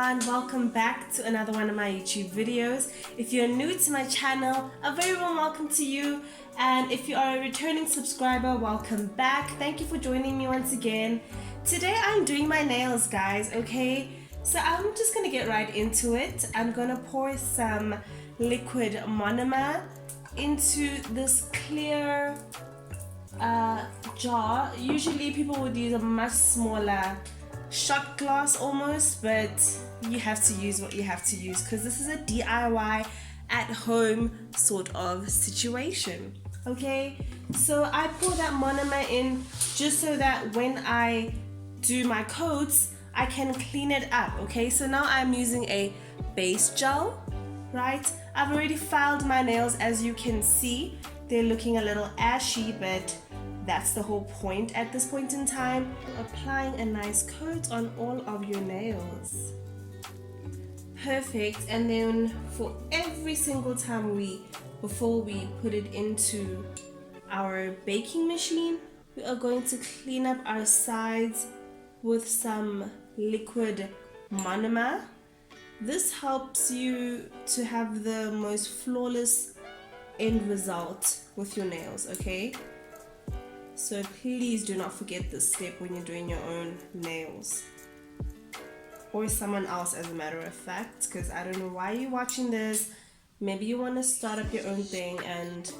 everyone, welcome back to another one of my YouTube videos. If you're new to my channel, a very warm welcome to you, and if you are a returning subscriber, welcome back. Thank you for joining me once again. Today I'm doing my nails, guys, okay? So I'm just gonna get right into it. I'm gonna pour some liquid monomer into this clear jar. Usually people would use a much smaller shot glass almost, but you have to use what you have to use because this is a DIY at home sort of situation. Okay, so I pour that monomer in just so that when I do my coats I can clean it up. Okay, so now I'm using a base gel, right? I've already filed my nails. As you can see, they're looking a little ashy, but that's the whole point at this point in time. Applying a nice coat on all of your nails. Perfect. And then for every single time before we put it into our baking machine, we are going to clean up our sides with some liquid monomer. This helps you to have the most flawless end result with your nails, okay? So please do not forget this step when you're doing your own nails, or someone else as a matter of fact, because I don't know why you're watching this. Maybe you want to start up your own thing and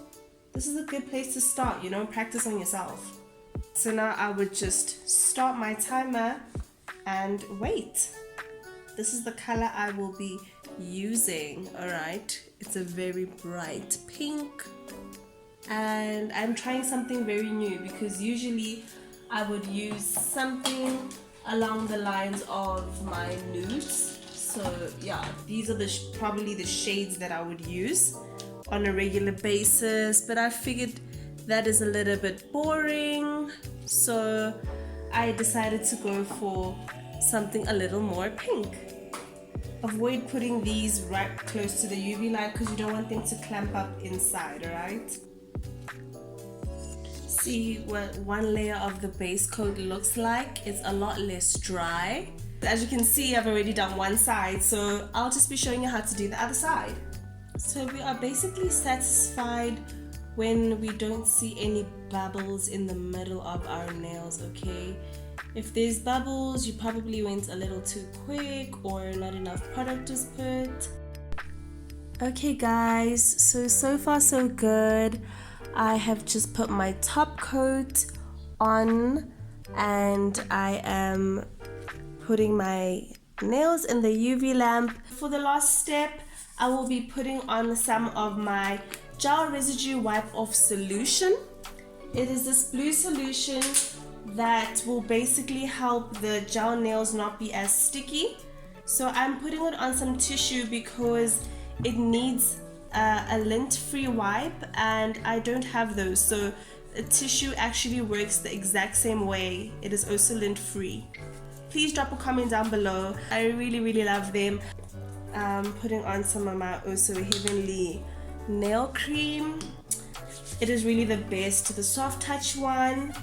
this is a good place to start, you know, practice on yourself. So now I would just start my timer and wait. This is the color I will be using, alright? It's a very bright pink. And I'm trying something very new because usually I would use something along the lines of my nudes. So yeah, these are probably the shades that I would use on a regular basis, but I figured that is a little bit boring, so I decided to go for something a little more pink. Avoid putting these right close to the UV light because you don't want them to clamp up inside, alright? See what one layer of the base coat looks like. It's a lot less dry. As you can see, I've already done one side, so I'll just be showing you how to do the other side. So we are basically satisfied when we don't see any bubbles in the middle of our nails, okay? If there's bubbles, you probably went a little too quick or not enough product was put. Okay guys, so far so good. I have just put my top coat on and I am putting my nails in the UV lamp. For the last step, I will be putting on some of my gel residue wipe off solution. It is this blue solution that will basically help the gel nails not be as sticky. So I'm putting it on some tissue because it needs a lint-free wipe and I don't have those, so the tissue actually works the exact same way. It is also lint-free. Please drop a comment down below. I really love them. Putting on some of my also heavenly nail cream. It is really the best, the soft touch one.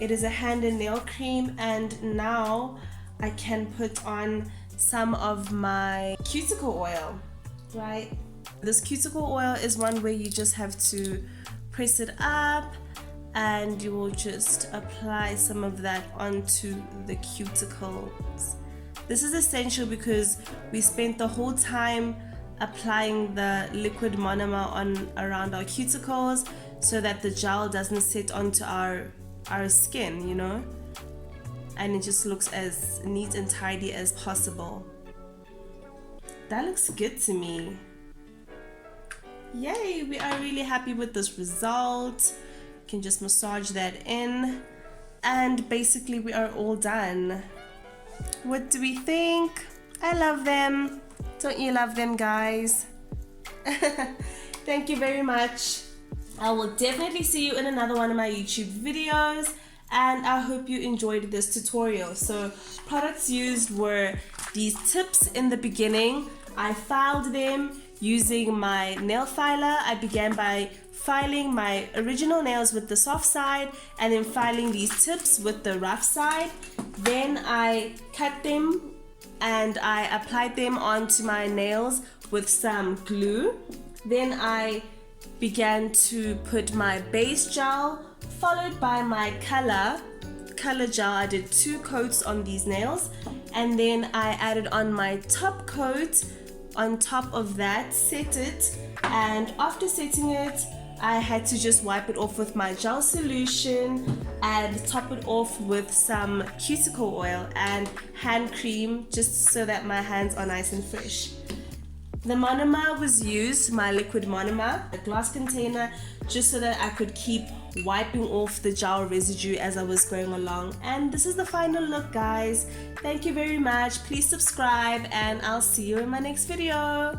It is a hand and nail cream, and now I can put on some of my cuticle oil, right? This cuticle oil is one where you just have to press it up and you will just apply some of that onto the cuticles. This is essential because we spent the whole time applying the liquid monomer around our cuticles so that the gel doesn't sit onto our skin, you know, and it just looks as neat and tidy as possible. That looks good to me. Yay, we are really happy with this result. You can just massage that in and basically we are all done. What do we think? I love them. Don't you love them, guys? Thank you very much. I will definitely see you in another one of my YouTube videos, and I hope you enjoyed this tutorial. So products used were these tips in the beginning. I filed them using my nail filer. I began by filing my original nails with the soft side and then filing these tips with the rough side. Then I cut them and I applied them onto my nails with some glue. Then I began to put my base gel, followed by my color gel. I did 2 coats on these nails, and then I added on my top coat on top of that, set it, and after setting it, I had to just wipe it off with my gel solution and top it off with some cuticle oil and hand cream, just so that my hands are nice and fresh. The monomer was used, my liquid monomer, a glass container, just so that I could keep wiping off the gel residue as I was going along. And this is the final look, guys. Thank you very much. Please subscribe, and I'll see you in my next video.